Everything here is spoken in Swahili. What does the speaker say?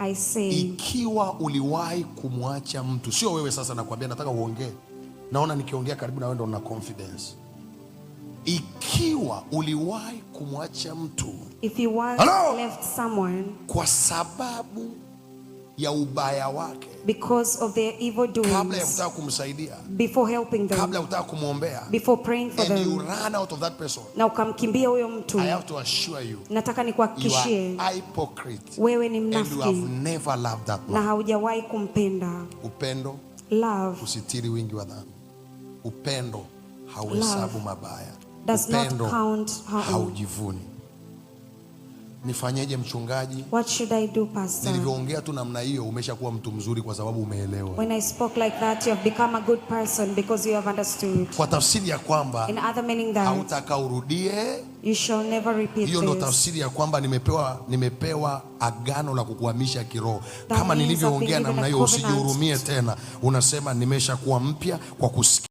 I say, ikiwa uliwahi kumwacha mtu, sio wewe sasa nakwambia, nataka uongee. Naona nikiongea karibu na wewe ndo na confidence. Ikiwa uliwahi kumwacha mtu, if you once left someone kwa sababu ya ubaya wake, because of their evil doings, kabla ya kutaka kumsaidia, before helping them, kabla ya kutaka kumuombea, before praying for and them, you ran out of that person, na ukamkimbia huyo mtu, I have to assure you, nataka nikuhakikishie, you are hypocrite, wewe ni and you mnafiki, have never loved that man. na haujawahi kumpenda. Upendo, Love, usitiri wingi wa dhambi. Upendo hauhesabu mabaya. does Upendo not count harm. haujivuni. Nifanyeje mchungaji? What should I do, pastor? Nilivyoongea tu namna hiyo, umeshakuwa mtu mzuri kwa sababu umeelewa. When I spoke like that, you have become a good person because you have understood. Kwa tafsiri ya kwamba In other meaning that hautaka urudie. you shall never repeat Hiyo ndo this. tafsiri ya kwamba nimepewa agano la kukuhamisha kiroho. Kama means nilivyoongea I've been namna given hiyo, a covenant. usijihurumie tena. Unasema nimeshakuwa mpya kwa kusikia.